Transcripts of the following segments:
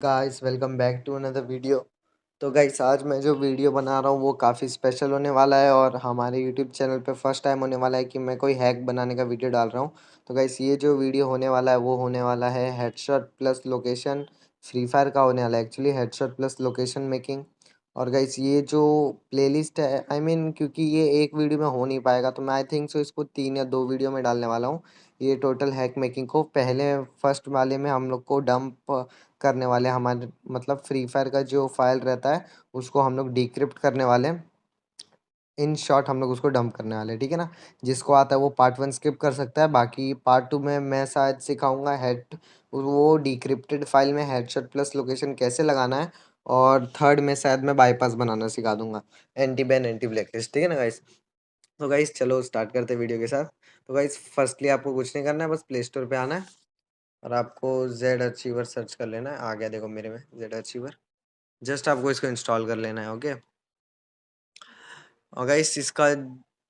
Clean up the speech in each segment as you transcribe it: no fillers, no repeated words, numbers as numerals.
Guys welcome back to another video. तो guys आज मैं जो वीडियो बना रहा हूँ वो काफ़ी स्पेशल होने वाला है और हमारे यूट्यूब चैनल पे फर्स्ट टाइम होने वाला है कि मैं कोई हैक बनाने का वीडियो डाल रहा हूँ। तो गाइस ये जो वीडियो होने वाला है वो होने वाला है headshot plus location free fire का होने वाला है, actually headshot plus location making. और गाइस ये जो प्लेलिस्ट है क्योंकि ये एक वीडियो में हो नहीं पाएगा तो मैं आई थिंक सो इसको 3 या 2 वीडियो में डालने वाला हूँ। ये टोटल हैक मेकिंग को पहले फर्स्ट वाले में हम लोग को डंप करने वाले हैं, हमारे मतलब फ्री फायर का जो फाइल रहता है उसको हम लोग डिक्रिप्ट करने वाले हैं। इन शॉर्ट हम लोग उसको डंप करने वाले हैं, ठीक है ना। जिसको आता है वो पार्ट 1 स्किप कर सकता है, बाकी पार्ट 2 में मैं शायद सिखाऊंगा हेड वो डिक्रिप्टेड फाइल में हेडशॉट प्लस लोकेशन कैसे लगाना है। और थर्ड में शायद मैं बाईपास बनाना सिखा दूंगा, एंटी बैन एंटी ब्लैकलिस्ट, ठीक है ना गाइस। तो गाइस चलो स्टार्ट करते हैं वीडियो के साथ। तो गाइस फर्स्टली आपको कुछ नहीं करना है, बस प्ले स्टोर पे आना है और आपको जेड अचीवर सर्च कर लेना है। आ गया देखो मेरे में जेड अचीवर। जस्ट आपको इसको इंस्टॉल कर लेना है, ओके। और गाइस इसका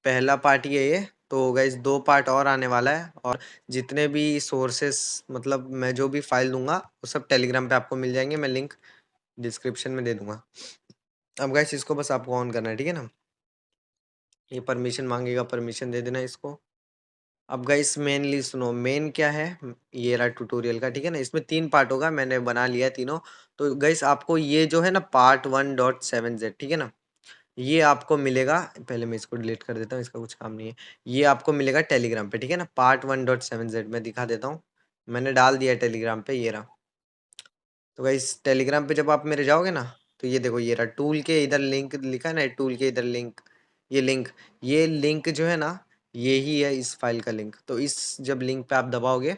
पहला पार्ट ये है। तो गाइस 2 पार्ट और आने वाला है और जितने भी सोर्सेस मतलब मैं जो भी फाइल दूंगा वो सब टेलीग्राम पे आपको मिल जाएंगे, मैं लिंक डिस्क्रिप्शन में दे दूंगा। अब गाइस इसको बस आपको ऑन करना है, ठीक है ना। ये परमिशन मांगेगा, परमिशन दे देना इसको। अब गाइस मेनली सुनो, मेन क्या है, ये रहा ट्यूटोरियल का, ठीक है ना। इसमें 3 पार्ट होगा, मैंने बना लिया है तीनों। तो गाइस आपको ये जो है ना पार्ट 1.7z, ठीक है ना, ये आपको मिलेगा। पहले मैं इसको डिलीट कर देता हूँ, इसका कुछ काम नहीं है। ये आपको मिलेगा टेलीग्राम पे, ठीक है ना। पार्ट 1.7z मैं दिखा देता हूँ, मैंने डाल दिया टेलीग्राम पे, ये रहा। तो गाइस टेलीग्राम पे जब आप मेरे जाओगे ना, तो ये देखो ये रहा टूल के इधर लिंक लिखा है ना, टूल के इधर लिंक, ये लिंक जो है ना, ये ही है इस फाइल का लिंक। तो इस जब लिंक पे आप दबाओगे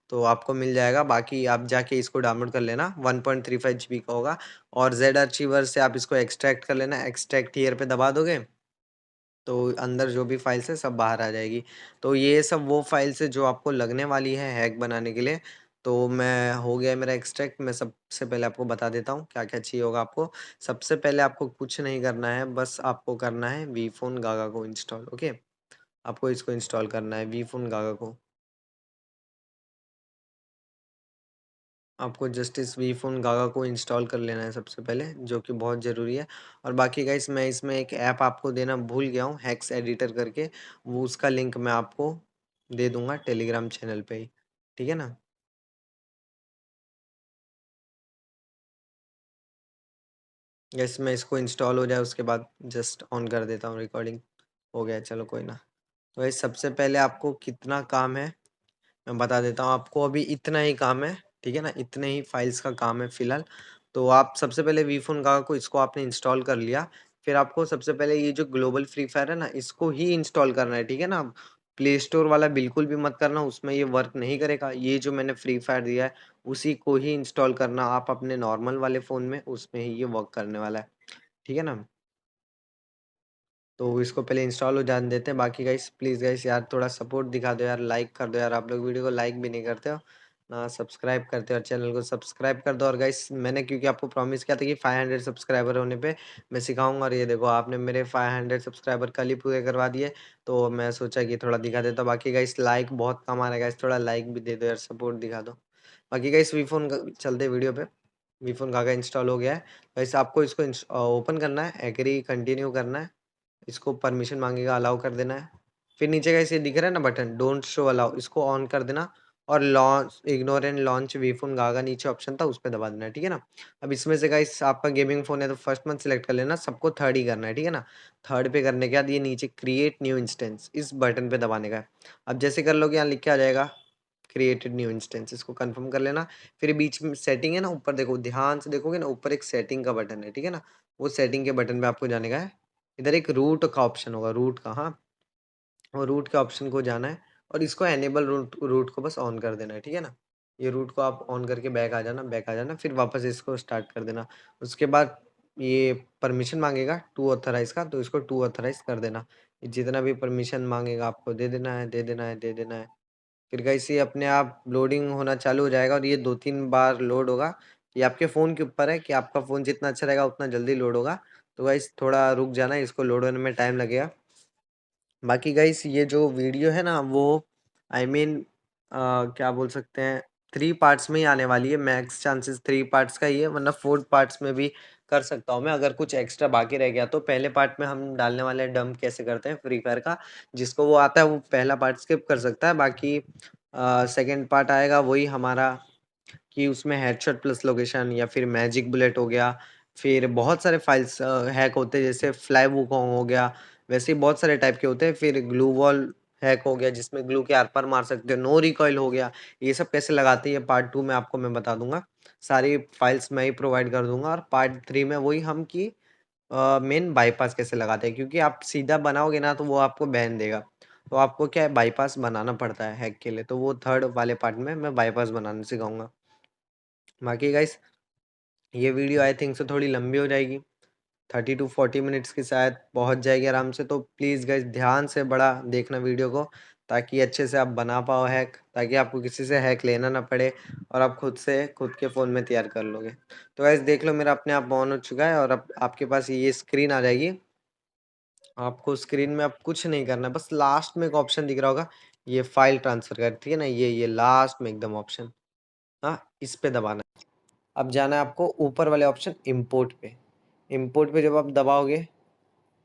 तो आपको मिल जाएगा। बाकी आप जाके इसको डाउनलोड कर लेना, 1.35 GB का होगा। और जेड अर्चिवर से आप इसको एक्सट्रैक्ट कर लेना, एक्सट्रैक्ट हियर पे दबा दोगे तो अंदर जो भी फाइल्स है सब बाहर आ जाएगी। तो ये सब वो फाइल्स है जो आपको लगने वाली है हैक बनाने के लिए। तो मैं हो गया है मेरा एक्सट्रैक्ट। मैं सबसे पहले आपको बता देता हूँ क्या क्या चाहिए होगा आपको। सबसे पहले आपको कुछ नहीं करना है, बस आपको करना है वी फोन गागा को इंस्टॉल, ओके। आपको इसको इंस्टॉल करना है वी फोन गागा को। आपको जस्ट इस वी फ़ोन गागा को इंस्टॉल कर लेना है सबसे पहले, जो कि बहुत ज़रूरी है। और बाकी गाइस मैं इसमें एक ऐप आपको देना भूल गया हूँ, हेक्स एडिटर करके। वो उसका लिंक मैं आपको दे दूँगा टेलीग्राम चैनल पे ही, ठीक है ना। गाइस मैं इसको इंस्टॉल हो जाए उसके बाद जस्ट ऑन कर देता हूँ रिकॉर्डिंग। हो गया, चलो कोई ना। तो गाइस सबसे पहले आपको कितना काम है मैं बता देता हूँ आपको। अभी इतना ही काम है, ठीक है ना, इतने ही फाइल्स का काम है फिलहाल। तो आप सबसे पहले वी फोन का को इसको आपने इंस्टॉल कर लिया। फिर आपको सबसे पहले ये जो ग्लोबल फ्री फायर है ना, इसको ही इंस्टॉल करना है, ठीक है ना। प्ले स्टोर वाला बिल्कुल भी मत करना, उसमें ये वर्क नहीं करेगा। ये जो मैंने फ्री फायर दिया है उसी को ही इंस्टॉल करना आप अपने नॉर्मल वाले फ़ोन में, उसमें ही ये वर्क करने वाला है, ठीक है ना। तो इसको पहले इंस्टॉल हो जाने देते हैं। बाकी गाइस प्लीज़ गाइस यार थोड़ा सपोर्ट दिखा दो यार, लाइक कर दो यार। आप लोग वीडियो को लाइक भी नहीं करते हो ना, सब्सक्राइब करते हो। और चैनल को सब्सक्राइब कर दो। और गाइस मैंने क्योंकि आपको प्रॉमिस किया था कि 500 सब्सक्राइबर होने पे मैं सिखाऊंगा, और ये देखो आपने मेरे 500 सब्सक्राइबर कल ही पूरे करवा दिए। तो मैं सोचा कि थोड़ा दिखा देता हूँ। बाकी गाइस लाइक बहुत कम आ रहा है गाइस, थोड़ा लाइक भी दे दो यार, सपोर्ट दिखा दो। बाकी गाइस वी फोन चलते वीडियो पे। वी फोन का इंस्टॉल हो गया है। वैसे आपको इसको ओपन करना है, एग्री कंटिन्यू करना है। इसको परमिशन मांगेगा, अलाउ कर देना है। फिर नीचे का इसे दिख रहा है ना बटन डोंट शो अलाउ, इसको ऑन कर देना। और लॉन्च इग्नोर एंड लॉन्च वी फोन गागा नीचे ऑप्शन था उस पर दबा देना है, ठीक है ना। अब इसमें से गाइस आपका गेमिंग फोन है तो फर्स्ट मंथ सेलेक्ट कर लेना, सबको थर्ड ही करना है, ठीक है ना। थर्ड पे करने के बाद ये नीचे क्रिएट न्यू इंस्टेंस इस बटन पे दबाने का है। अब जैसे कर लोगे यहाँ लिख के आ जाएगा क्रिएटेड न्यू इंस्टेंस, इसको कंफर्म कर लेना। फिर बीच में सेटिंग है ना, ऊपर देखो, ध्यान से देखोगे ना, ऊपर एक सेटिंग का बटन है, ठीक है ना। वो सेटिंग के बटन पे आपको जाने का है। इधर एक रूट का ऑप्शन होगा, रूट का, हाँ, और रूट के ऑप्शन को जाना है और इसको एनेबल रूट रूट को बस ऑन कर देना है, ठीक है ना। ये रूट को आप ऑन करके बैक आ जाना, फिर वापस इसको स्टार्ट कर देना। उसके बाद ये परमिशन मांगेगा टू ऑथराइज का, तो इसको टू ऑथराइज कर देना। जितना भी परमिशन मांगेगा आपको दे देना है, दे देना है, दे देना है। फिर गाइस ये अपने आप लोडिंग होना चालू हो जाएगा और ये 2-3 बार लोड होगा। ये आपके फ़ोन के ऊपर है कि आपका फ़ोन जितना अच्छा रहेगा उतना जल्दी लोड होगा। तो गाइस थोड़ा रुक जाना, इसको लोड होने में टाइम लगेगा। बाकी गाइस ये जो वीडियो है ना वो आई I मीन क्या बोल सकते हैं, 3 पार्ट्स में ही आने वाली है, मैक्स चांसेस 3 पार्ट्स का ही है, वरना 4 पार्ट्स में भी कर सकता हूँ मैं अगर कुछ एक्स्ट्रा बाकी रह गया तो। पहले पार्ट में हम डालने वाले हैं डंप कैसे करते हैं फ्री फायर का, जिसको वो आता है वो पहला पार्ट स्किप कर सकता है। बाकी सेकंड पार्ट आएगा वही हमारा, कि उसमें हेडशॉट प्लस लोकेशन या फिर मैजिक बुलेट हो गया, फिर बहुत सारे फाइल्स हैक होते हैं, जैसे फ्लाई वुकोंग हो गया, वैसे ही बहुत सारे टाइप के होते हैं। फिर ग्लू वॉल हैक हो गया जिसमें ग्लू के आर-पार मार सकते हो, नो रिकॉइल हो गया। ये सब कैसे लगाते हैं ये पार्ट 2 में आपको मैं बता दूँगा। सारी फाइल्स मैं ही प्रोवाइड कर दूँगा, और पार्ट 3 में वही हम कि मेन बाईपास कैसे लगाते हैं, क्योंकि आप सीधा बनाओगे ना तो वो आपको बैन देगा। तो आपको क्या है, बाईपास बनाना पड़ता है हैक के लिए, तो वो थर्ड वाले पार्ट में मैं बाईपास बनाना सिखाऊँगा। बाकी गाइस ये वीडियो आई थिंक सो थोड़ी लंबी हो जाएगी, 30 टू 40 मिनट्स की शायद पहुंच जाएगी आराम से। तो प्लीज़ गाइस ध्यान से बड़ा देखना वीडियो को, ताकि अच्छे से आप बना पाओ हैक, ताकि आपको किसी से हैक लेना ना पड़े, और आप खुद से खुद के फ़ोन में तैयार कर लोगे। तो गाइस देख लो मेरा अपने आप ऑन हो चुका है, और अब आपके पास ये स्क्रीन आ जाएगी। आपको स्क्रीन में अब कुछ नहीं करना है, बस लास्ट में एक ऑप्शन दिख रहा होगा, ये फाइल ट्रांसफ़र कर, ठीक है ना, ये लास्ट में एकदम ऑप्शन, हाँ, इस पे दबाना है। अब जाना है आपको ऊपर वाले ऑप्शन इम्पोर्ट पे। इम्पोर्ट पे जब आप दबाओगे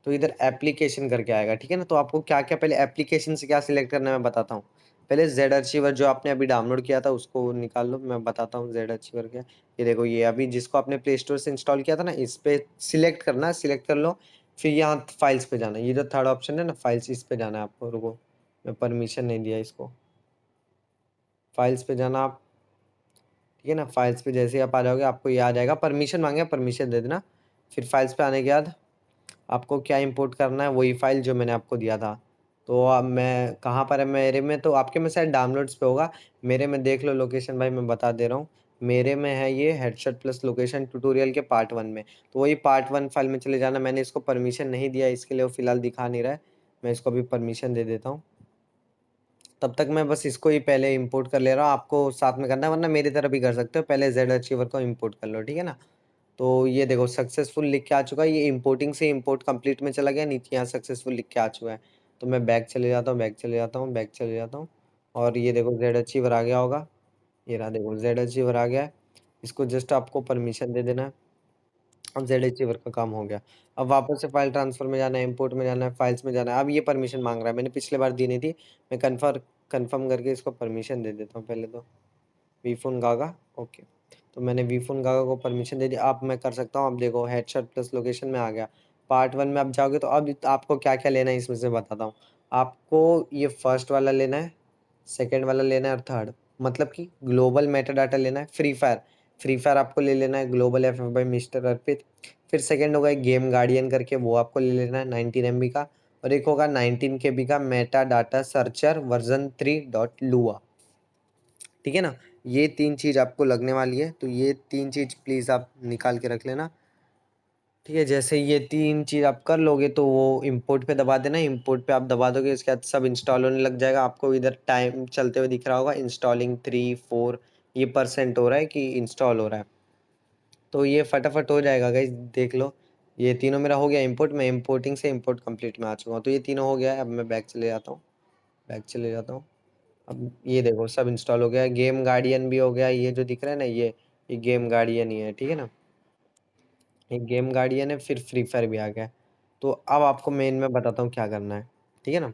तो इधर एप्लीकेशन करके आएगा, ठीक है ना। तो आपको क्या-क्या पहले एप्लीकेशन से क्या सिलेक्ट करना है मैं बताता हूँ। पहले ज़ेड अर्चिवर जो आपने अभी डाउनलोड किया था उसको निकाल लो, मैं बताता हूँ ज़ेड अर्चिवर क्या है। ये देखो, ये अभी जिसको आपने प्ले स्टोर से इंस्टॉल किया था ना, इस पे सिलेक्ट करना है, सिलेक्ट कर लो। फिर यहाँ फाइल्स पे जाना है, ये जो थर्ड ऑप्शन है ना फाइल्स, इस पे जाना है आपको। रुको, मैं परमिशन नहीं दिया इसको। फाइल्स पे जाना आप, ठीक है ना। फाइल्स पे जैसे ही आप आ जाओगे आपको ये आ जाएगा, परमिशन माँगेगा, परमिशन दे देना। फिर फाइल्स पे आने के बाद आपको क्या इंपोर्ट करना है, वही फाइल जो मैंने आपको दिया था। तो अब मैं कहाँ पर है मेरे में, तो आपके में शायद डाउनलोड्स पे होगा। मेरे में देख लो लोकेशन भाई, मैं बता दे रहा हूँ। मेरे में है ये हेडशॉट प्लस लोकेशन ट्यूटोरियल के पार्ट 1 में। तो वही पार्ट 1 फाइल में चले जाना। मैंने इसको परमिशन नहीं दिया, इसके लिए वो फ़िलहाल दिखा नहीं रहा है। मैं इसको अभी परमिशन दे देता हूँ। तब तक मैं बस इसको ही पहले इंपोर्ट कर ले रहा हूँ, आपको साथ में करना है, वरना मेरी तरह भी कर सकते हो। पहले ज़ेड अर्चिवर को इंपोर्ट कर लो, ठीक है ना। तो ये देखो सक्सेसफुल लिख के आ चुका है, ये इंपोर्टिंग से इंपोर्ट कंप्लीट में चला गया, नीचे यहाँ सक्सेसफुल लिख के आ चुका है। तो मैं बैक चले जाता हूँ, बैक चले जाता हूँ, बैक चले जाता हूँ, और ये देखो ज़ेड अचीवर आ गया होगा। ये रहा देखो, ज़ेड अचीवर आ गया है। इसको जस्ट आपको परमिशन दे देना है। अब ज़ेड अचीवर का काम हो गया। अब वापस से फाइल ट्रांसफर में जाना है, इंपोर्ट में जाना है, फाइल्स में जाना है। अब ये परमिशन माँग रहा है, मैंने पिछले बार दी नहीं थी। मैं कन्फर्म करके इसको परमिशन दे देता हूँ पहले तो। वीफ़ोन गागा, ओके। तो मैंने वीफ़ोन गागा को परमिशन दे दी। अब मैं कर सकता हूँ, अब देखो हेडशॉट प्लस लोकेशन में आ गया। पार्ट 1 में आप जाओगे तो अब आपको क्या-क्या लेना है इसमें से बताता हूँ। आपको ये फर्स्ट वाला लेना है, सेकंड वाला लेना है, और थर्ड मतलब कि ग्लोबल मेटाडाटा लेना है। फ्री फायर, फ्री फायर आपको ले लेना है, ग्लोबल एफएफ बाय मिस्टर अर्पित। फिर सेकंड होगा एक गेम गार्डियन करके, वो आपको ले लेना है 19 एमबी का, और एक होगा 19 केबी का मेटाडाटा सर्चर वर्ज़न 3 डॉट लुआ। ठीक है ना? ये 3 चीज़ आपको लगने वाली है, तो ये 3 चीज़ प्लीज़ आप निकाल के रख लेना। ठीक है, जैसे ये 3 चीज़ आप कर लोगे तो वो इम्पोर्ट पे दबा देना, इम्पोर्ट पे आप दबा दोगे, उसके बाद सब इंस्टॉल होने लग जाएगा। आपको इधर टाइम चलते हुए दिख रहा होगा, इंस्टॉलिंग 3, 4 ये परसेंट हो रहा है कि इंस्टॉल हो रहा है। तो ये फटाफट हो जाएगा गाइज़, देख लो। ये तीनों मेरा हो गया इम्पोर्ट, मैं इम्पोर्टिंग से इम्पोर्ट कंप्लीट में आ चुका हूँ। तो ये तीनों हो गया है, अब मैं बैक चले जाता हूँ, बैक चले जाता हूँ। अब ये देखो सब इंस्टॉल हो गया है, गेम गार्डियन भी हो गया, ये जो दिख रहा है ना ये गेम गार्डियन ही है, ठीक है ना? ये गेम गार्डियन है, फिर फ्री फायर भी आ गया है। तो अब आपको मेन मैं बताता हूँ क्या करना है, ठीक है ना?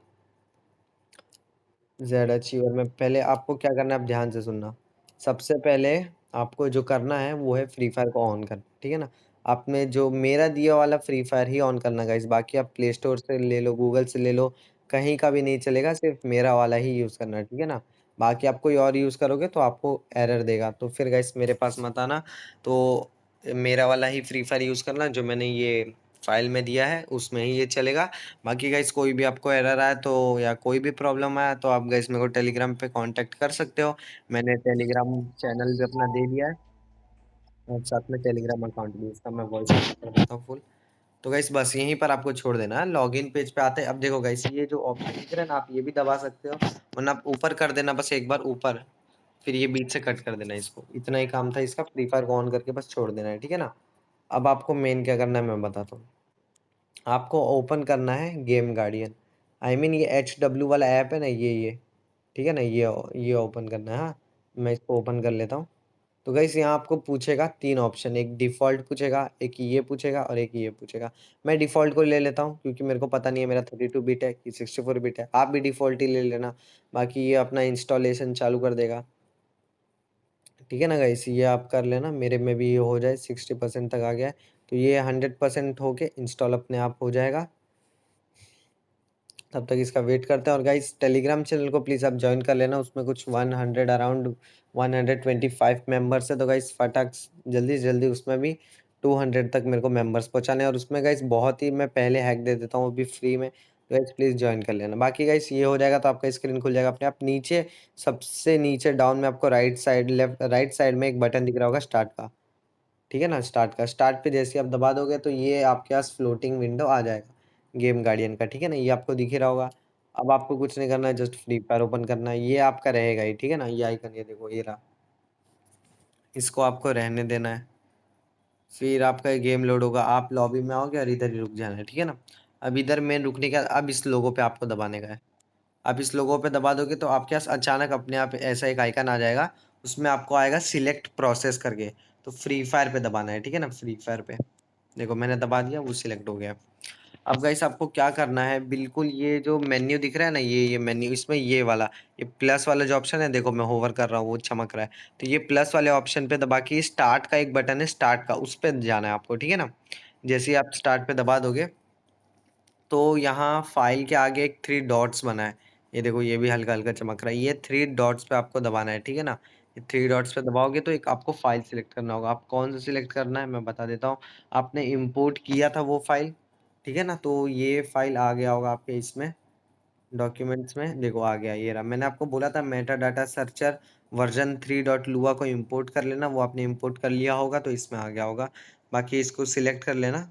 ज़ेड अचीवर में पहले आपको क्या करना है, आप ध्यान से सुनना। सबसे पहले आपको जो करना है वो है फ्री फायर को ऑन करना, ठीक है ना? आपने जो मेरा दिया वाला फ्री फायर ही ऑन करना गाइस, बाकी आप प्ले स्टोर से ले लो, गूगल से ले लो, कहीं का भी नहीं चलेगा, सिर्फ़ मेरा वाला ही यूज़ करना है, ठीक है ना? बाकी आप कोई और यूज़ करोगे तो आपको एरर देगा, तो फिर गाइस मेरे पास मत आना। तो मेरा वाला ही फ्री फायर यूज़ करना जो मैंने ये फ़ाइल में दिया है, उसमें ही ये चलेगा। बाकी गाइस कोई भी आपको एरर आया तो, या कोई भी प्रॉब्लम आया तो आप गाइस मेरे को टेलीग्राम पे कांटेक्ट कर सकते हो। मैंने टेलीग्राम चैनल भी अपना दे दिया है, और साथ में टेलीग्राम अकाउंट भी, इसका मैं वॉइस कर देता हूँ फुल। तो गाइस बस यहीं पर आपको छोड़ देना है, लॉगिन पेज पे आते हैं। अब देखो गाइस ये जो ऑप्शन दिख रहा है ना, आप ये भी दबा सकते हो, वरना आप ऊपर कर देना बस एक बार ऊपर, फिर ये बीच से कट कर देना इसको। इतना ही काम था इसका, फ्री फायर को ऑन करके बस छोड़ देना है, ठीक है ना? अब आपको मेन क्या करना है मैं बताता हूँ। आपको ओपन करना है गेम गार्डियन, आई मीन ये एचडब्ल्यू वाला ऐप है ना, ये ठीक है ना, ये ओपन करना है, हाँ। मैं इसको ओपन कर लेता हूँ। तो गाइस यहाँ आपको पूछेगा 3 ऑप्शन, एक डिफ़ॉल्ट पूछेगा, एक ये पूछेगा और एक ये पूछेगा। मैं डिफ़ॉल्ट को ले लेता हूँ क्योंकि मेरे को पता नहीं है मेरा 32 बिट है कि 64 बिट है। आप भी डिफ़ॉल्ट ही ले लेना, बाकी ये अपना इंस्टॉलेशन चालू कर देगा। ठीक है ना गाइस? ये आप कर लेना, मेरे में भी ये हो जाए 60% तक आ गया है, तो ये 100% होके इंस्टॉल अपने आप हो जाएगा। तब तक इसका वेट करते हैं और गाइस टेलीग्राम चैनल को प्लीज़ आप जॉइन कर लेना, उसमें कुछ 100 अराउंड 125 मेंबर्स है, तो गाइस फटाक से जल्दी से जल्दी उसमें भी 200 तक मेरे को मेंबर्स पहुँचाने हैं और उसमें गाइस बहुत ही मैं पहले हैक दे देता हूँ वो भी फ्री में, तो गाइस प्लीज़ जॉइन कर लेना। बाकी गाइस ये हो जाएगा तो आपका स्क्रीन खुल जाएगा अपने आप। नीचे सबसे नीचे डाउन में आपको राइट साइड में एक बटन दिख रहा होगा स्टार्ट का, ठीक है ना? स्टार्ट पे जैसे ही आप दबा दोगे तो ये आपके पास फ्लोटिंग विंडो आ जाएगा गेम गार्डियन का, ठीक है ना? ये आपको दिख ही रहा होगा। अब आपको कुछ नहीं करना है, जस्ट फ्री फायर ओपन करना है, ये आपका रहेगा ही, ठीक है ना? ये आइकन ये देखो ये रहा, इसको आपको रहने देना है। फिर आपका ये गेम लोड होगा, आप लॉबी में आओगे और इधर ही रुक जाना है, ठीक है ना? अब इधर में रुकने के बाद अब इस लोगो पे आपको दबाने का है। आप इस लोगो पे दबा दोगे तो आपके पास अचानक अपने आप ऐसा एक आइकन आ जाएगा, उसमें आपको आएगा सिलेक्ट प्रोसेस करके, तो फ्री फायर पे दबाना है, ठीक है ना? फ्री फायर पे। देखो मैंने दबा दिया, वो सिलेक्ट हो गया। अब गाइस आपको क्या करना है, बिल्कुल ये जो मेन्यू दिख रहा है ना, ये मेन्यू, इसमें ये वाला, ये प्लस वाला जो ऑप्शन है, देखो मैं होवर कर रहा हूँ, वो चमक रहा है। तो ये प्लस वाले ऑप्शन पे दबा के स्टार्ट का एक बटन है स्टार्ट का, उस पे जाना है आपको, ठीक है ना? जैसे ही आप स्टार्ट पे दबा दोगे, तो यहाँ फाइल के आगे एक 3 डॉट्स बना है। ये देखो ये भी हल्का-हल्का चमक रहा है। ये 3 डॉट्स पे आपको दबाना है, ठीक है ना? ये 3 डॉट्स पे दबाओगे तो एक आपको फाइल सिलेक्ट करना होगा। आप कौन-सा सिलेक्ट करना है मैं बता देता हूँ। आपने इम्पोर्ट किया था वो फाइल, ठीक है ना? तो ये फाइल आ गया होगा आपके इसमें डॉक्यूमेंट्स में, देखो आ गया ये रहा। मैंने आपको बोला था Meta data searcher version 3.lua को इम्पोर्ट कर लेना, वो आपने इम्पोर्ट कर लिया होगा तो इसमें आ गया होगा। बाकी इसको सिलेक्ट कर लेना।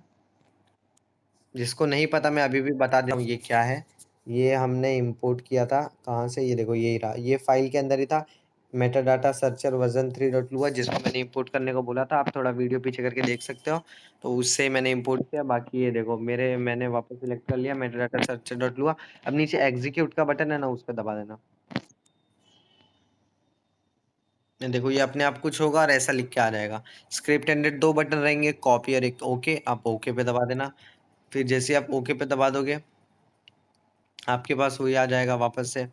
जिसको नहीं पता मैं अभी भी बता देता हूँ ये क्या है। ये हमने इंपोर्ट किया था कहाँ से, ये देखो यही रहा। ये फाइल के अंदर ही था, मेटाडाटा सर्चर वर्ज़न 3.lua जिसको मैंने इंपोर्ट करने को बोला था। आप थोड़ा वीडियो पीछे करके देख सकते हो। तो उससे मैंने इंपोर्ट किया। बाकी ये देखो मैंने वापस सिलेक्ट कर लिया मेटाडाटा सर्चर.lua। अब नीचे एग्ज़ीक्यूट का बटन है ना, उस पे दबा देना। ये देखो ये अपने आप कुछ होगा और ऐसा लिख के आ जाएगा। स्क्रिप्ट एंडेड 2 बटन रहेंगे, कॉपी और एक ओके। आप ओके पे दबा देना। फिर जैसे ही आप ओके पे दबा दोगे, आपके पास वही आ जाएगा वापस से।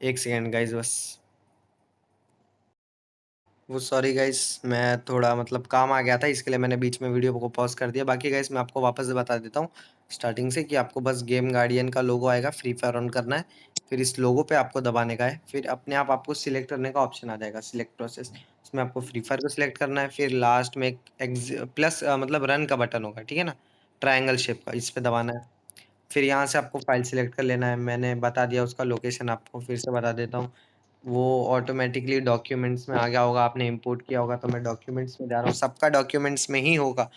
1 सेकंड गाइस बस। वो सॉरी गाइस, मैं थोड़ा मतलब काम आ गया था, इसके लिए मैंने बीच में वीडियो को पॉज़ कर दिया। बाकी गाइस मैं आपको वापस से बता देता हूँ स्टार्टिंग से कि आपको बस गेम गार्डियन का लोगो आएगा, फ्री फायर ऑन करना है, फिर इस लोगो पे आपको दबाने का है, फिर अपने आप आपको सिलेक्ट करने का ऑप्शन आ जाएगा, सिलेक्ट प्रोसेस। उसमें आपको फ्री फायर को सिलेक्ट करना है, फिर लास्ट में एक प्लस मतलब रन का बटन होगा, ठीक है ना? ट्रायंगल शेप का, इस पे दबाना है। फिर यहाँ से आपको फाइल सिलेक्ट कर लेना है, मैंने बता दिया उसका लोकेशन, आपको फिर से बता देता हूँ। वो ऑटोमेटिकली डॉक्यूमेंट्स में आ गया होगा, आपने इंपोर्ट किया होगा, तो मैं डॉक्यूमेंट्स में जा रहा हूँ। सबका डॉक्यूमेंट्स में ही होगा,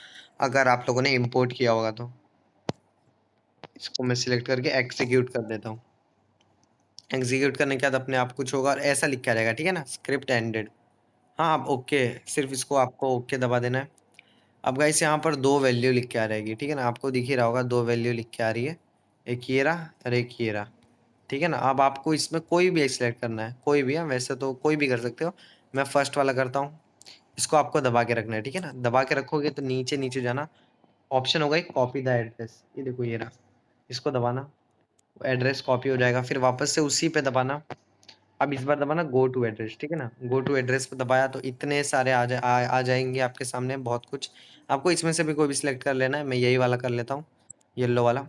अगर आप लोगों ने इंपोर्ट किया होगा तो। इसको मैं सिलेक्ट करके एग्जीक्यूट कर देता हूँ। एग्जीक्यूट करने के बाद अपने आप कुछ होगा और ऐसा लिख के आ जाएगा, ठीक है ना? Script ended. हाँ, आप ओके, सिर्फ़ इसको आपको ओके दबा देना है। अब गाइस यहाँ पर 2 वैल्यू लिख के आ रहेगी, ठीक है ना? आपको दिख ही रहा होगा 2 वैल्यू लिख के आ रही है। एक ये रहा और एक ये रहा। ठीक है ना? अब आपको इसमें कोई भी एक सिलेक्ट करना है, कोई भी है, वैसे तो कोई भी कर सकते हो। मैं फर्स्ट वाला करता हूँ। इसको आपको दबा के रखना है, ठीक है ना? दबा के रखोगे तो नीचे-नीचे जाना, ऑप्शन होगा एक कॉपी द एड्रेस, ये देखो ये रहा। इसको दबाना, एड्रेस कॉपी हो जाएगा, फिर वापस से उसी पे दबाना। अब इस बार दबाना गो टू एड्रेस, ठीक है ना? गो टू एड्रेस पे दबाया तो इतने सारे आ जाएँगे आपके सामने बहुत कुछ। आपको इसमें से भी कोई भी सिलेक्ट कर लेना है, मैं यही वाला कर लेता हूँ, येलो वाला।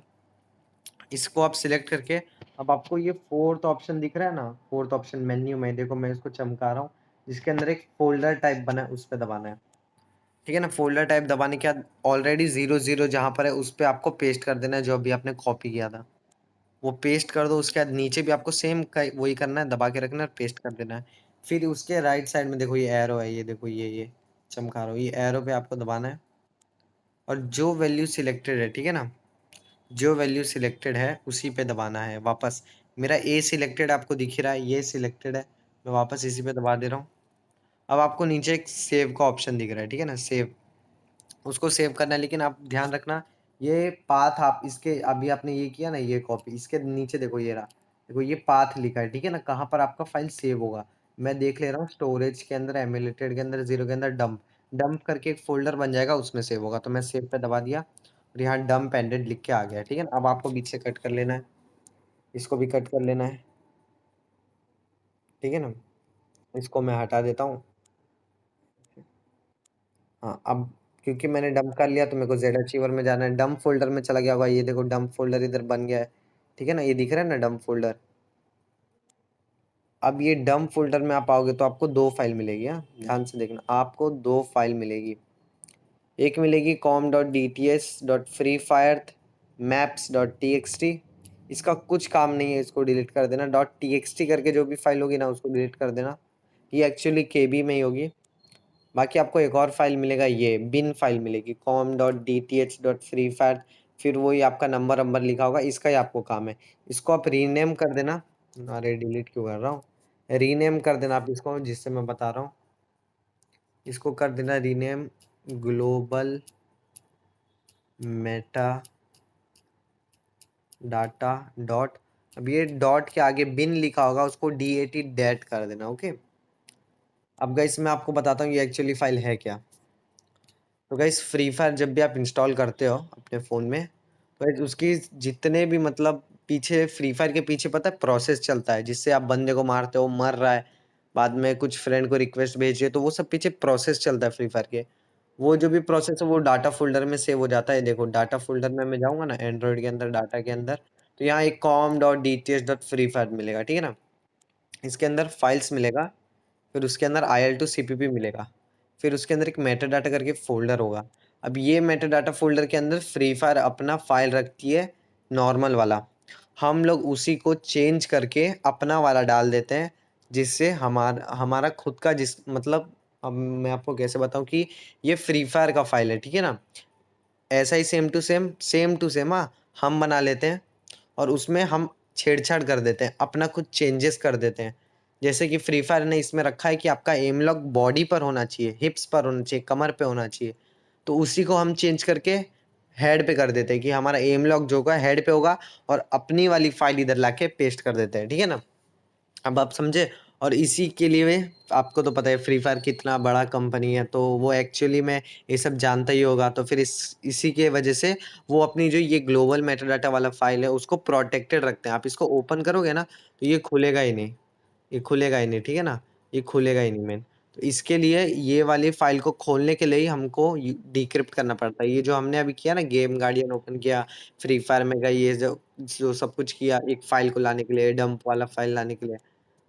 इसको आप सिलेक्ट करके अब आपको ये 4th ऑप्शन दिख रहा है ना, 4th ऑप्शन मेन्यू में, देखो मैं इसको चमका रहा हूँ, जिसके अंदर एक फ़ोल्डर टाइप बना है, उस पे दबाना है। ठीक है ना? फ़ोल्डर टाइप दबाने के बाद ऑलरेडी 0 जहाँ पर है, उस पे आपको पेस्ट कर देना है, जो अभी आपने कॉपी किया था। वो पेस्ट कर दो, उसके बाद नीचे भी आपको सेम क वही करना है, दबा के रखना है और पेस्ट कर देना है। फिर उसके राइट साइड में देखो ये एरो है, ये देखो ये चमका रहा हूँ, ये एरो पे आपको दबाना है और जो वैल्यू सिलेक्टेड है, ठीक है ना? जो वैल्यू सिलेक्टेड है उसी पे दबाना है वापस। मेरा ए सिलेक्टेड आपको दिख ही रहा है, ये सिलेक्टेड है, मैं वापस इसी पे दबा दे रहा हूँ। अब आपको नीचे एक सेव का ऑप्शन दिख रहा है, ठीक है ना? सेव, उसको सेव करना है, लेकिन आप ध्यान रखना ये पाथ आप इसके अभी आपने ये किया ना, ये कॉपी, इसके नीचे देखो ये रहा, देखो ये पाथ लिखा है, ठीक है ना? कहाँ पर आपका फाइल सेव होगा, मैं देख ले रहा हूँ स्टोरेज के अंदर, एमुलेटेड के अंदर, जीरो के अंदर डंप डंप करके एक फोल्डर बन जाएगा, उसमें सेव होगा। तो मैं सेव पे दबा दिया और यहाँ डंप एंडेड लिख के आ गया। ठीक है ना, अब आपको बीच से कट कर लेना है, इसको भी कट कर लेना है। ठीक है ना, इसको मैं हटा देता हूँ। हाँ, अब क्योंकि मैंने डंप कर लिया तो मेरे को जेड अचीवर में जाना है। डंप फोल्डर में चला गया होगा, ये देखो डंप फोल्डर इधर बन गया है। ठीक है ना, ये दिख रहा है ना डंप फोल्डर। अब ये डंप फोल्डर में आप आओगे तो आपको दो फाइल मिलेगी। हाँ, ध्यान से देखना, आपको दो फाइल मिलेगी। एक मिलेगी com.dts.free.fire maps.txt। इसका कुछ काम नहीं है, इसको डिलीट कर देना। .txt करके जो भी फाइल होगी ना उसको डिलीट कर देना, ये एक्चुअली केबी में ही होगी। बाकी आपको एक और फाइल मिलेगा, ये बिन फाइल मिलेगी com.dth.free.fire, फिर वही आपका नंबर नंबर लिखा होगा, इसका ही आपको काम है। इसको आप रीनेम कर देना। अरे डिलीट क्यों कर रहा हूँ, रीनेम कर देना आप इसको, जिससे मैं बता रहा हूँ। इसको कर देना rename global meta data dot. अब ये डॉट के आगे बिन लिखा होगा, उसको DAT डेट कर देना। ओके, अब गाइस मैं आपको बताता हूँ ये एक्चुअली फाइल है क्या। तो गाइस फ्री फायर जब भी आप इंस्टॉल करते हो अपने फ़ोन में, तो गाइस उसकी जितने भी मतलब पीछे फ्री फायर के पीछे पता है प्रोसेस चलता है, जिससे आप बंदे को मारते हो, मर रहा है, बाद में कुछ फ्रेंड को रिक्वेस्ट भेजिए, तो वो सब पीछे प्रोसेस चलता है फ्री फायर के। वो जो भी प्रोसेस है वो डाटा फ़ोल्डर में सेव हो जाता है। देखो डाटा फ़ोल्डर में मैं जाऊँगा ना एंड्रॉइड के अंदर, डाटा के अंदर, तो यहाँ एक com.dts.freefire मिलेगा। ठीक है ना, इसके अंदर फाइल्स मिलेगा, फिर उसके अंदर IL2 CPP मिलेगा, फिर उसके अंदर एक मेटा डाटा करके फ़ोल्डर होगा। अब ये मेटा डाटा फ़ोल्डर के अंदर फ्री फायर अपना फ़ाइल रखती है, नॉर्मल वाला। हम लोग उसी को चेंज करके अपना वाला डाल देते हैं, जिससे हमारा खुद का जिस मतलब, अब मैं आपको कैसे बताऊँ कि ये फ्री फायर का फ़ाइल है। ठीक है ना, ऐसा ही सेम टू सेम हाँ, हम बना लेते हैं और उसमें हम छेड़छाड़ कर देते हैं, अपना कुछ चेंजेस कर देते हैं। जैसे कि फ्री फायर ने इसमें रखा है कि आपका एम लॉक बॉडी पर होना चाहिए, हिप्स पर होना चाहिए, कमर पे होना चाहिए। तो उसी को हम चेंज करके हेड पे कर देते हैं कि हमारा एम लॉक जो होगा हेड पे होगा, और अपनी वाली फाइल इधर लाके पेस्ट कर देते हैं। ठीक है ना, अब आप समझे। और इसी के लिए आपको तो पता है फ्री फायर कितना बड़ा कंपनी है, तो वो एक्चुअली में ये सब जानता ही होगा, तो फिर इसी के वजह से वो अपनी जो ये ग्लोबल मेटाडाटा वाला फाइल है उसको प्रोटेक्टेड रखते हैं। आप इसको ओपन करोगे ना तो ये खुलेगा ही नहीं, ये खुलेगा ही नहीं। ठीक है ना, ये खुलेगा ही नहीं मेन। तो इसके लिए ये वाली फाइल को खोलने के लिए ही हमको डिक्रिप्ट करना पड़ता है। ये जो हमने अभी किया ना, गेम गार्डियन ओपन किया, फ्री फायर में गए, ये जो जो सब कुछ किया एक फाइल को लाने के लिए, डंप वाला फाइल लाने के लिए,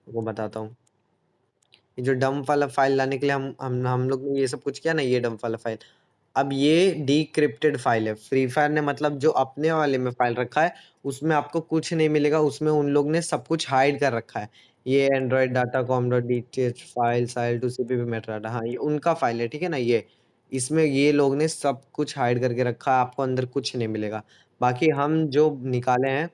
वो बताता हूँ। ये जो डंप वाला फाइल लाने के लिए हम लोग ने ये सब कुछ किया ना, ये डंप वाला फाइल, अब ये डिक्रिप्टेड फाइल है। फ्री फायर ने मतलब जो अपने वाले में फाइल रखा है, उसमें आपको कुछ नहीं मिलेगा, उसमें उन लोग ने सब कुछ हाइड कर रखा है। ये Android data com dot DTH file साइल टू सीपीपी मेटाडाटा, हाँ ये उनका फाइल है। ठीक है ना, ये इसमें ये लोग ने सब कुछ हाइड करके रखा है, आपको अंदर कुछ नहीं मिलेगा। बाकी हम जो निकाले हैं,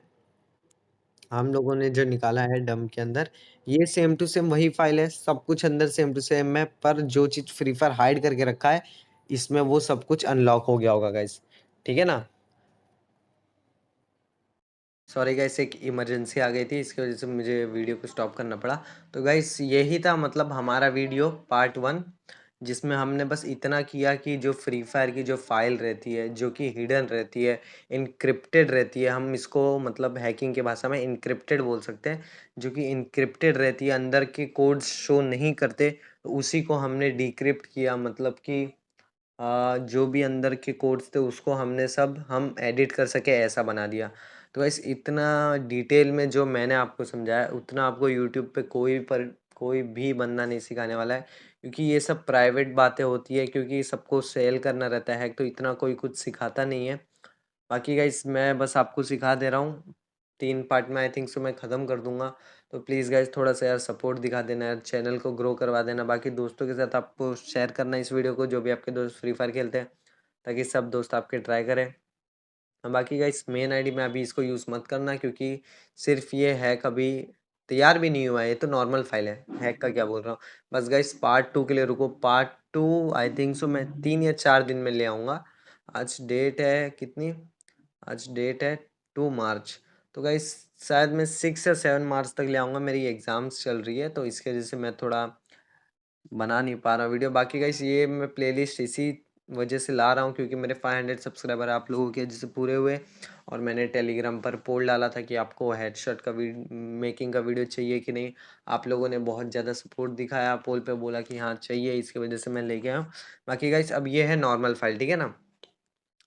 हम लोगों ने जो निकाला है डम के अंदर, ये सेम टू सेम वही फाइल है, सब कुछ अंदर सेम टू सेम है, पर जो चीज़ फ्री फायर हाइड करके रखा है, इसमें वो सब कुछ अनलॉक हो गया होगा गाइस। ठीक है ना, सॉरी गाइस एक इमरजेंसी आ गई थी, इसकी वजह से मुझे वीडियो को स्टॉप करना पड़ा। तो गाइस यही था मतलब हमारा वीडियो पार्ट 1, जिसमें हमने बस इतना किया कि जो फ्री फायर की जो फाइल रहती है, जो कि हिडन रहती है, इनक्रिप्टेड रहती है, हम इसको मतलब हैकिंग की भाषा में इनक्रिप्टेड बोल सकते हैं, जो कि इनक्रिप्टेड रहती है, अंदर के कोड्स शो नहीं करते, तो उसी को हमने डिक्रिप्ट किया। मतलब कि जो भी अंदर के कोड्स थे उसको हमने सब हम एडिट कर सके ऐसा बना दिया। तो गाइस इतना डिटेल में जो मैंने आपको समझाया, उतना आपको यूट्यूब पे कोई भी बंदा नहीं सिखाने वाला है, क्योंकि ये सब प्राइवेट बातें होती है, क्योंकि सबको सेल करना रहता है, तो इतना कोई कुछ सिखाता नहीं है। बाकी गाइस मैं बस आपको सिखा दे रहा हूँ, 3 पार्ट में आई थिंक सो मैं ख़त्म कर दूंगा। तो प्लीज़ गाइस थोड़ा सा यार सपोर्ट दिखा देना यार, चैनल को ग्रो करवा देना। बाकी दोस्तों के साथ आपको शेयर करना इस वीडियो को, जो भी आपके दोस्त फ्री फायर खेलते हैं, ताकि सब दोस्त आपके ट्राई करें। बाकी गाइस मेन आईडी में अभी इसको यूज़ मत करना, क्योंकि सिर्फ ये हैक अभी तैयार भी नहीं हुआ है, ये तो नॉर्मल फाइल है, हैक का क्या बोल रहा हूँ। बस गाइस पार्ट 2 के लिए रुको, पार्ट 2 आई थिंक सो मैं 3 या 4 दिन में ले आऊँगा। आज डेट है कितनी, आज डेट है 2 मार्च। तो गाइस शायद मैं 6 या 7 मार्च तक ले आऊँगा, मेरी एग्ज़ाम्स चल रही है तो इसकी वजह से मैं थोड़ा बना नहीं पा रहा हूँ वीडियो। बाकी गाइस ये मैं प्लेलिस्ट इसी वजह से ला रहा हूँ क्योंकि मेरे 500 सब्सक्राइबर आप लोगों के जैसे पूरे हुए, और मैंने टेलीग्राम पर पोल डाला था कि आपको हेडशॉट का मेकिंग का वीडियो चाहिए कि नहीं। आप लोगों ने बहुत ज़्यादा सपोर्ट दिखाया, पोल पे बोला कि हाँ चाहिए, इसकी वजह से मैं लेके आया हूँ। बाकी गाइस अब ये है नॉर्मल फाइल, ठीक है ना।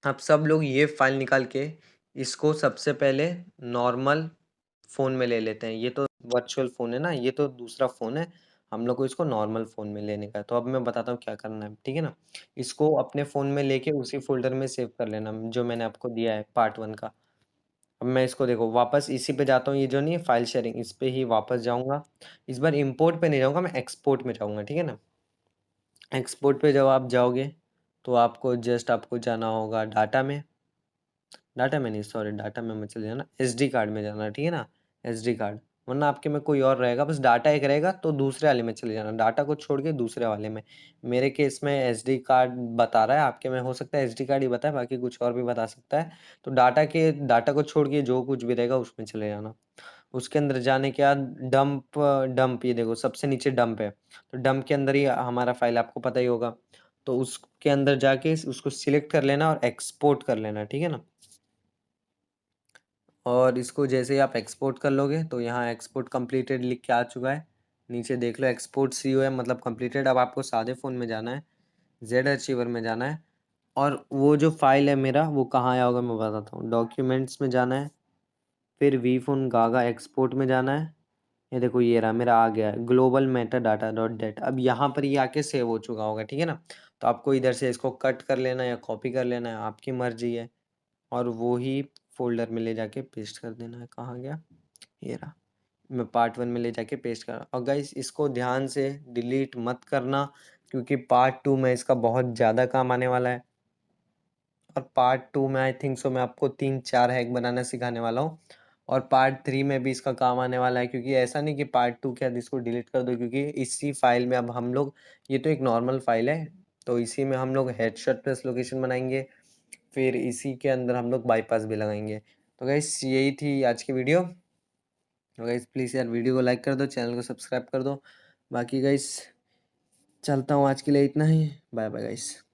आप सब लोग ये फाइल निकाल के इसको सबसे पहले नॉर्मल फ़ोन में ले लेते हैं। ये तो वर्चुअल फ़ोन है ना, ये तो दूसरा फ़ोन है, हम लोग को इसको नॉर्मल फ़ोन में लेने का है। तो अब मैं बताता हूँ क्या करना है, ठीक है ना? इसको अपने फ़ोन में लेके उसी फ़ोल्डर में सेव कर लेना जो मैंने आपको दिया है पार्ट 1 का। अब मैं इसको देखो वापस इसी पे जाता हूँ, ये जो नहीं है फाइल शेयरिंग, इस पे ही वापस जाऊँगा। इस बार इम्पोर्ट पे नहीं जाऊँगा, मैं एक्सपोर्ट में जाऊँगा, ठीक है ना? एक्सपोर्ट पे जब आप जाओगे तो आपको आपको जाना होगा डाटा में नहीं, सॉरी, डाटा में मत चले जाना, एसडी कार्ड में जाना, ठीक है ना। एसडी कार्ड, वरना आपके में कोई और रहेगा, बस डाटा एक रहेगा तो दूसरे वाले में चले जाना, डाटा को छोड़ के दूसरे वाले में। मेरे केस में एसडी कार्ड बता रहा है, आपके में हो सकता है एसडी कार्ड ही बताए, बाकी कुछ और भी बता सकता है। तो डाटा को छोड़ के जो कुछ भी रहेगा उसमें चले जाना। उसके अंदर जाने के बाद डंप डंप ये देखो सबसे नीचे डंप है, तो डंप के अंदर ही हमारा फाइल आपको पता ही होगा। तो उसके अंदर जाके उसको सिलेक्ट कर लेना और एक्सपोर्ट कर लेना, ठीक है ना। और इसको जैसे ही आप एक्सपोर्ट कर लोगे तो यहाँ एक्सपोर्ट कंप्लीटेड लिख के आ चुका है, नीचे देख लो एक्सपोर्ट सीओ है, मतलब कंप्लीटेड। अब आपको सादे फ़ोन में जाना है, जेड अचीवर में जाना है, और वो जो फाइल है मेरा वो कहाँ आया होगा मैं बताता हूँ। डॉक्यूमेंट्स में जाना है, फिर वी फोन गागा एक्सपोर्ट में जाना है। ये देखो ये रहा, मेरा आ गया है global meta data dot date. अब यहाँ पर ये आके सेव हो चुका होगा, ठीक है ना। तो आपको इधर से इसको कट कर लेना है या कॉपी कर लेना है, आपकी मर्जी है, और वो ही फ़ोल्डर में ले जाके पेस्ट कर देना है। कहाँ गया, ये रहा। मैं पार्ट 1 में ले जाके पेस्ट कर, और गाइस इसको ध्यान से डिलीट मत करना क्योंकि पार्ट 2 में इसका बहुत ज़्यादा काम आने वाला है। और पार्ट 2 में आई थिंक सो मैं आपको 3-4 हैक बनाना सिखाने वाला हूँ, और पार्ट 3 में भी इसका काम आने वाला है, क्योंकि ऐसा नहीं कि पार्ट 2 के बाद इसको डिलीट कर दो, क्योंकि इसी फाइल में अब हम लोग, ये तो एक नॉर्मल फाइल है, तो इसी में हम लोग हेडशॉट प्लस लोकेशन बनाएंगे, फिर इसी के अंदर हम लोग बाईपास भी लगाएंगे। तो गाइस यही थी आज की वीडियो। तो गाइस प्लीज़ यार वीडियो को लाइक कर दो, चैनल को सब्सक्राइब कर दो। बाकी गाइस चलता हूँ, आज के लिए इतना ही, बाय बाय गाइस।